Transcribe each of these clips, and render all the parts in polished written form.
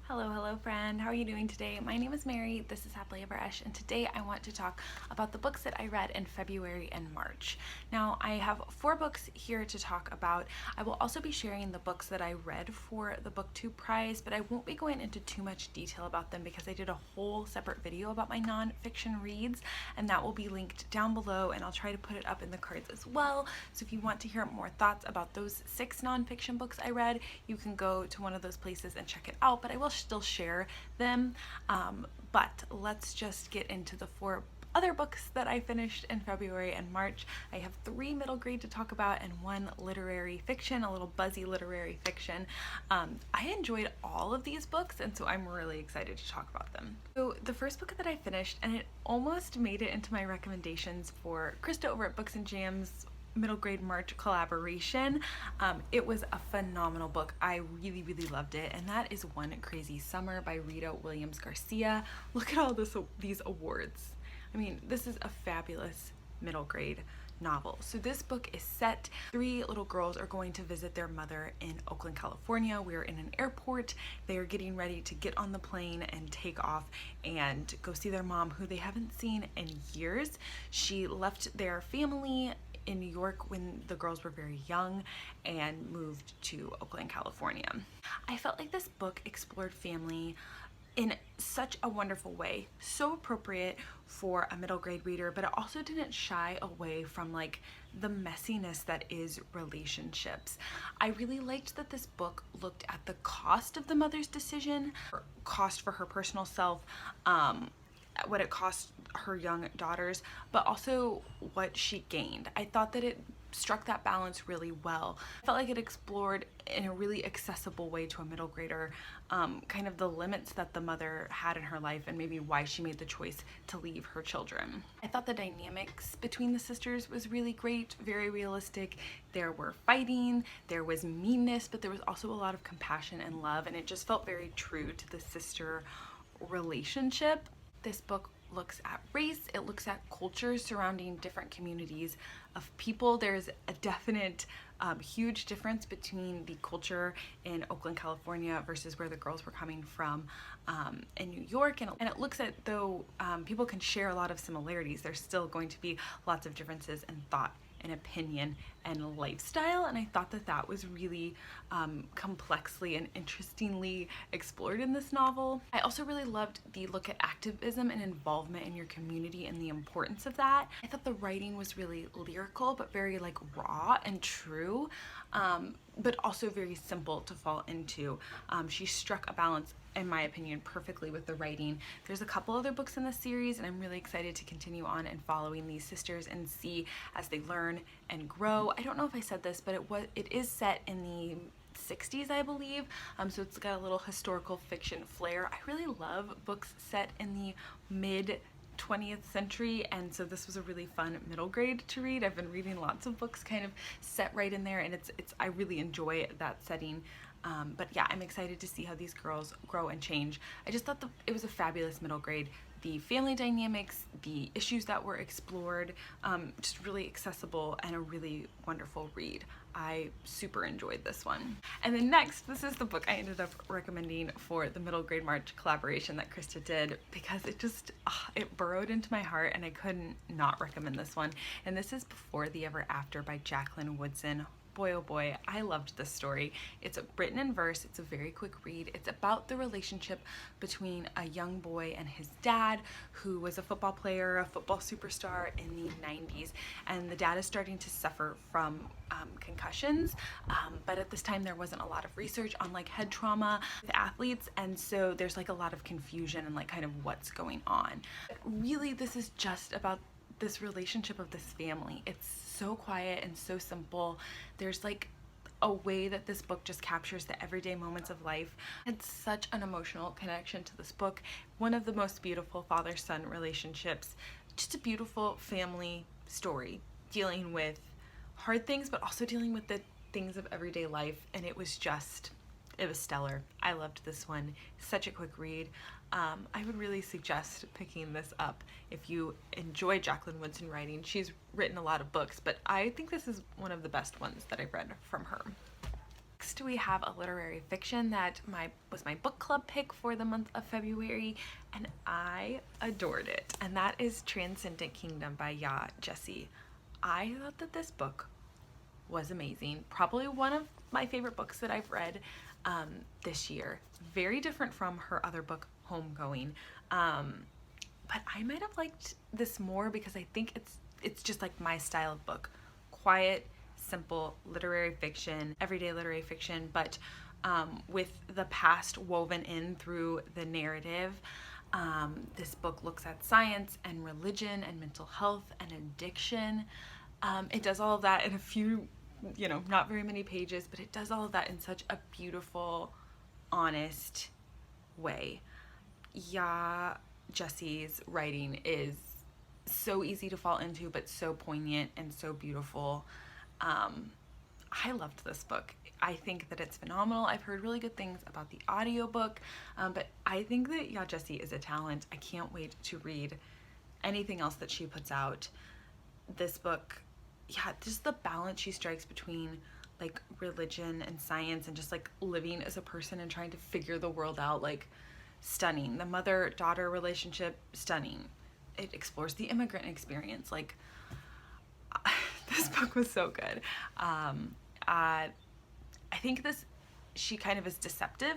Hello friend. How are you doing today? My name is Mary. This is Happilyeveresch, and today I want to talk about the books that I read in February and March. Now, I have 4 books here to talk about. I will also be sharing the books that I read for the BookTube prize, but I won't be going into too much detail about them because I did a whole separate video about my nonfiction reads, and that will be linked down below, and I'll try to put it up in the cards as well. So if you want to hear more thoughts about those 6 nonfiction books I read, you can go to one of those places and check it out, but I will still share them. But let's just get into the 4 other books that I finished in February and March. I have 3 middle grade to talk about and 1 literary fiction, a little buzzy literary fiction. I enjoyed all of these books, and so I'm really excited to talk about them. So the first book that I finished, and it almost made it into my recommendations for Krista over at Books and Jams middle grade March collaboration. It was a phenomenal book. I really loved it, and that is One Crazy Summer by Rita Williams Garcia. Look at all these awards. I mean, this is a fabulous middle grade novel. So this book is set, 3 little girls are going to visit their mother in Oakland, California. We're in an airport. They are getting ready to get on the plane and take off and go see their mom, who they haven't seen in years. She left their family in New York when the girls were very young and moved to Oakland, California. I felt like this book explored family in such a wonderful way, so appropriate for a middle grade reader, but it also didn't shy away from like the messiness that is relationships. I really liked that this book looked at the cost of the mother's decision, or cost for her personal self, what it cost her young daughters, but also what she gained. I thought that it struck that balance really well. I felt like it explored in a really accessible way to a middle grader kind of the limits that the mother had in her life and maybe why she made the choice to leave her children. I thought the dynamics between the sisters was really great, very realistic. There were fighting, there was meanness, but there was also a lot of compassion and love, and it just felt very true to the sister relationship. This book looks at race, it looks at cultures surrounding different communities of people. There's a definite huge difference between the culture in Oakland, California versus where the girls were coming from in New York, and it looks at, though people can share a lot of similarities, there's still going to be lots of differences in thought and opinion and lifestyle, and I thought that that was really complexly and interestingly explored in this novel. I also really loved the look at activism and involvement in your community and the importance of that. I thought the writing was really lyrical but very like raw and true, but also very simple to fall into. She struck a balance, in my opinion, perfectly with the writing. There's a couple other books in the series, and I'm really excited to continue on and following these sisters and see as they learn and grow. I don't know if I said this, but it is set in the 60s, I believe, so it's got a little historical fiction flair. I really love books set in the mid 20th century, and so this was a really fun middle grade to read. I've been reading lots of books kind of set right in there, and I really enjoy that setting. But yeah, I'm excited to see how these girls grow and change. I just thought it was a fabulous middle grade. The family dynamics, the issues that were explored, just really accessible and a really wonderful read. I super enjoyed this one. And then next, this is the book I ended up recommending for the middle grade March collaboration that Krista did, because it just, it burrowed into my heart and I couldn't not recommend this one. And this is Before the Ever After by Jacqueline Woodson. Boy, oh boy, I loved this story. It's written in verse, it's a very quick read. It's about the relationship between a young boy and his dad, who was a football player, a football superstar in the 90s, and the dad is starting to suffer from concussions, but at this time there wasn't a lot of research on like head trauma with athletes, and so there's like a lot of confusion and like kind of what's going on. But really, this is just about this relationship of this family. It's so quiet and so simple. There's like a way that this book just captures the everyday moments of life. It's such an emotional connection to this book. One of the most beautiful father-son relationships. Just a beautiful family story dealing with hard things, but also dealing with the things of everyday life, and it was stellar. I loved this one. Such a quick read. I would really suggest picking this up if you enjoy Jacqueline Woodson writing. She's written a lot of books, but I think this is one of the best ones that I've read from her. Next, we have a literary fiction that was my book club pick for the month of February, and I adored it, and that is Transcendent Kingdom by Jesse. I thought that this book was amazing. Probably one of my favorite books that I've read this year. Very different from her other book, Homegoing, but I might have liked this more because I think it's just like my style of book. Quiet, simple literary fiction, everyday literary fiction, but with the past woven in through the narrative. This book looks at science and religion and mental health and addiction. It does all of that in a few, not very many pages, but it does all of that in such a beautiful, honest way. Jesse's writing is so easy to fall into, but so poignant and so beautiful. I loved this book. I think that it's phenomenal. I've heard really good things about the audiobook, but I think that Jesse is a talent. I can't wait to read anything else that she puts out. This book, just the balance she strikes between like religion and science and just like living as a person and trying to figure the world out, like stunning. The mother-daughter relationship, stunning. It explores the immigrant experience. Like, this book was so good. I think she kind of is deceptive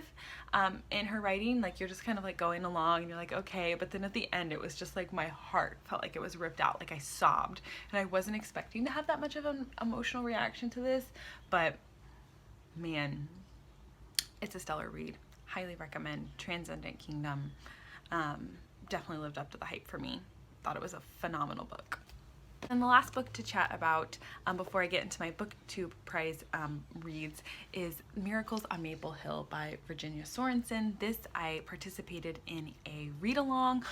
in her writing. Like, you're just kind of like going along and you're like, okay, but then at the end it was just like my heart felt like it was ripped out. Like, I sobbed, and I wasn't expecting to have that much of an emotional reaction to this, but man, it's a stellar read. Highly recommend Transcendent Kingdom. Definitely lived up to the hype for me. Thought it was a phenomenal book. And the last book to chat about before I get into my BookTube Prize reads is Miracles on Maple Hill by Virginia Sorensen. This I participated in a read-along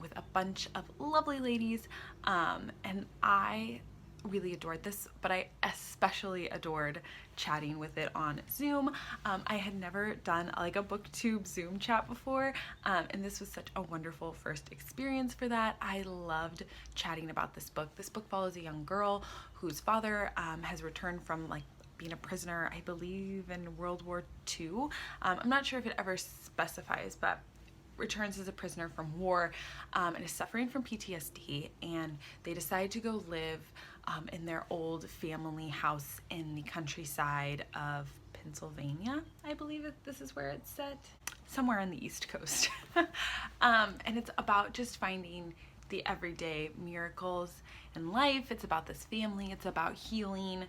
with a bunch of lovely ladies, and I really adored this, but I especially adored chatting with it on Zoom. I had never done like a BookTube Zoom chat before, and this was such a wonderful first experience for that. I loved chatting about this book. This book follows a young girl whose father has returned from like being a prisoner, I believe in World War II. I'm not sure if it ever specifies, but returns as a prisoner from war and is suffering from PTSD, and they decide to go live in their old family house in the countryside of Pennsylvania. I believe this is where it's set, somewhere on the East Coast. And it's about just finding the everyday miracles in life. It's about this family. It's about healing.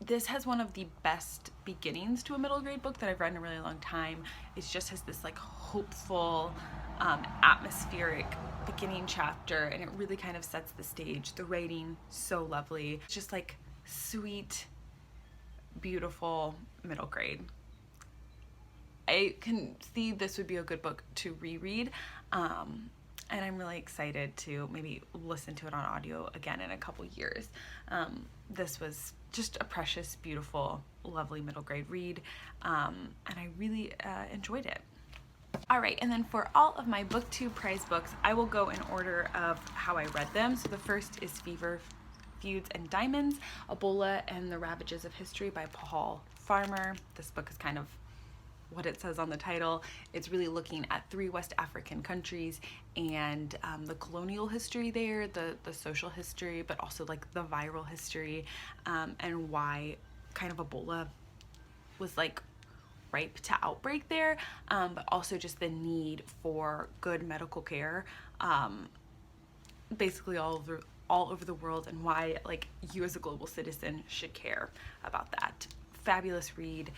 This has one of the best beginnings to a middle grade book that I've read in a really long time. It just has this like hopeful, atmospheric beginning chapter, and it really kind of sets the stage. The writing, so lovely. It's just like sweet, beautiful middle grade. I can see this would be a good book to reread, and I'm really excited to maybe listen to it on audio again in a couple years. This was just a precious, beautiful, lovely middle grade read, and I really enjoyed it. Alright, and then for all of my BookTube Prize books, I will go in order of how I read them. So the first is Feuds and Diamonds, Ebola and the Ravages of History by Paul Farmer. This book is kind of what it says on the title. It's really looking at 3 West African countries and the colonial history there, the social history, but also like the viral history, and why kind of Ebola was like ripe to outbreak there, but also just the need for good medical care basically all over the world, and why like you as a global citizen should care about that. Fabulous read.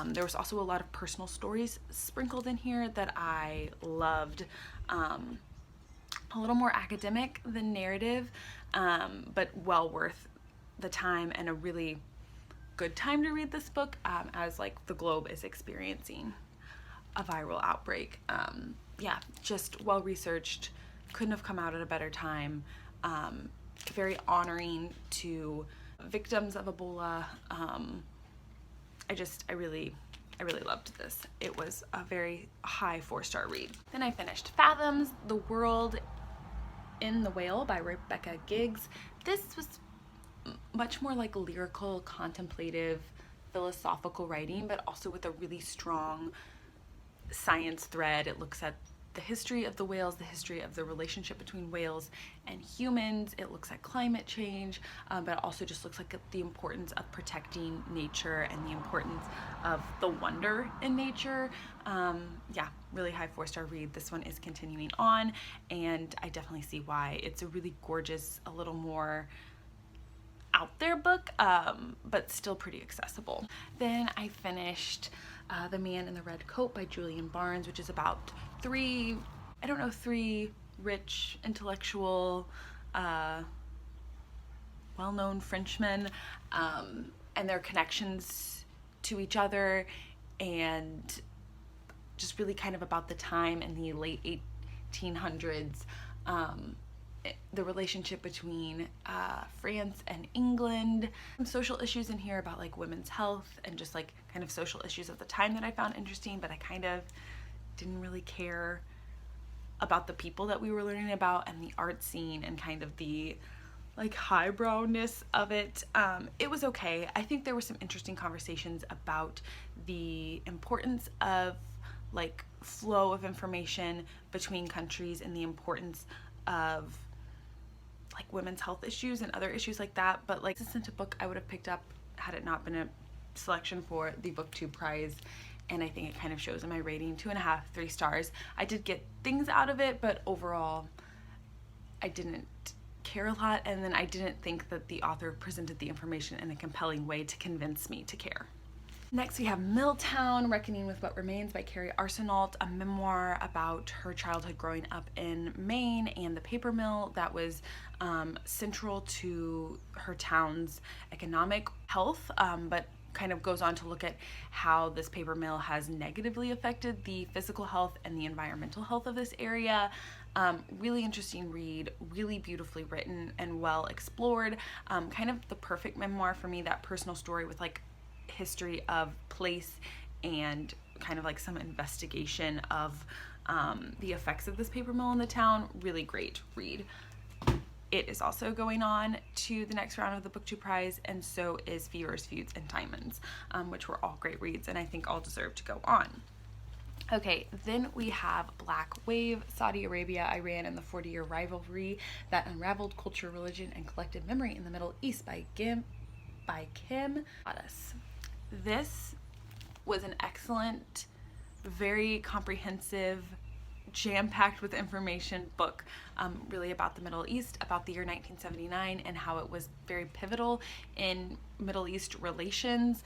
There was also a lot of personal stories sprinkled in here that I loved. A little more academic than narrative, but well worth the time, and a really good time to read this book as like the globe is experiencing a viral outbreak. Yeah, just well researched, couldn't have come out at a better time. Very honoring to victims of Ebola. I really loved this. It was a very high 4-star read. Then I finished Fathoms, The World in the Whale by Rebecca Giggs. This was much more like lyrical, contemplative philosophical writing, but also with a really strong science thread. It looks at the history of the whales, the history of the relationship between whales and humans. It looks at climate change, but it also just looks like the importance of protecting nature and the importance of the wonder in nature. Yeah, really high 4-star read. This one is continuing on, and I definitely see why. It's a really gorgeous, a little more out there book, but still pretty accessible. Then I finished The Man in the Red Coat by Julian Barnes, which is about three rich, intellectual, well-known Frenchmen, and their connections to each other, and just really kind of about the time in the late 1800s, the relationship between France and England. Some social issues in here about like women's health and just like kind of social issues at the time that I found interesting, but I kind of didn't really care about the people that we were learning about and the art scene and kind of the like highbrowness of it. It was okay. I think there were some interesting conversations about the importance of like flow of information between countries and the importance of like women's health issues and other issues like that. But like, this isn't a book I would have picked up had it not been a selection for the BookTube prize, and I think it kind of shows in my rating. 2.5, 3 stars. I did get things out of it, but overall I didn't care a lot, and then I didn't think that the author presented the information in a compelling way to convince me to care. Next we have Middletown Reckoning with What Remains by Carrie Arsenault, a memoir about her childhood growing up in Maine and the paper mill that was central to her town's economic health, but kind of goes on to look at how this paper mill has negatively affected the physical health and the environmental health of this area. Really interesting read, really beautifully written and well explored. Kind of the perfect memoir for me, that personal story with like history of place and kind of like some investigation of the effects of this paper mill in the town. Really great read. It is also going on to the next round of the BookTube prize, and so is Feuds, and Timons, which were all great reads and I think all deserve to go on. Okay, then we have Black Wave, Saudi Arabia, Iran, and the 40-year rivalry that unraveled culture, religion, and collective memory in the Middle East by Kim Addis. This was an excellent, very comprehensive, jam-packed with information book, really about the Middle East, about the year 1979 and how it was very pivotal in Middle East relations.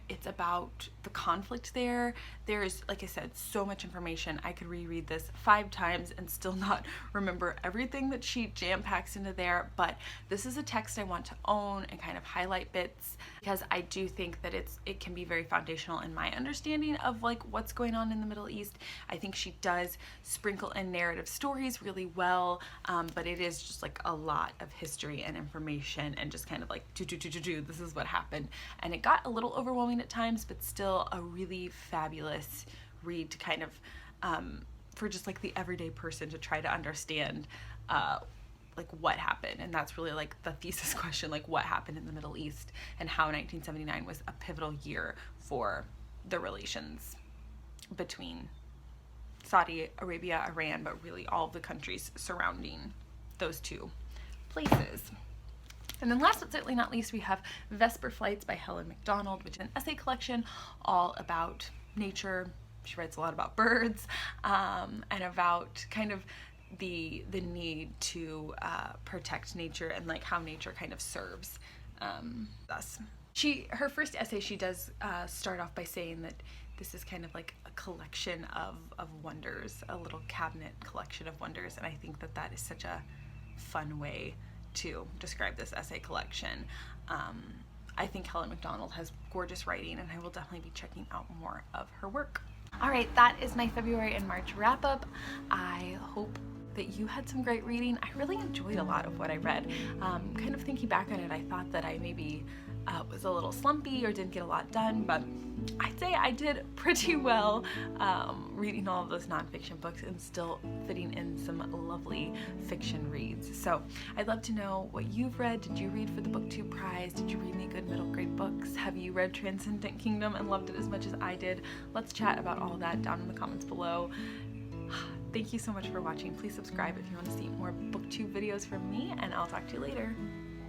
It's about the conflict there. There's, like I said, so much information. I could reread this 5 times and still not remember everything that she jam-packs into there, but this is a text I want to own and kind of highlight bits, because I do think that it can be very foundational in my understanding of like what's going on in the Middle East. I think she does sprinkle in narrative stories really well, but it is just like a lot of history and information and just kind of like this is what happened, and it got a little overwhelming at times, but still a really fabulous read to kind of for just like the everyday person to try to understand like what happened. And that's really like the thesis question, like what happened in the Middle East and how 1979 was a pivotal year for the relations between Saudi Arabia, Iran, but really all of the countries surrounding those two places. And then last but certainly not least, we have Vesper Flights by Helen MacDonald, which is an essay collection all about nature. She writes a lot about birds, and about kind of the need to protect nature and like how nature kind of serves us. Her first essay, she does start off by saying that this is kind of like a collection of wonders, a little cabinet collection of wonders, and I think that that is such a fun way to describe this essay collection. I think Helen MacDonald has gorgeous writing, and I will definitely be checking out more of her work. All right, that is my February and March wrap up. I hope that you had some great reading. I really enjoyed a lot of what I read. Kind of thinking back on it, I thought that I maybe was a little slumpy or didn't get a lot done, but I'd say I did pretty well reading all of those nonfiction books and still fitting in some lovely fiction reads. So I'd love to know what you've read. Did you read for the BookTube Prize? Did you read any good middle grade books? Have you read Transcendent Kingdom and loved it as much as I did? Let's chat about all that down in the comments below. Thank you so much for watching. Please subscribe if you want to see more BookTube videos from me, and I'll talk to you later.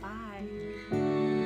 Bye!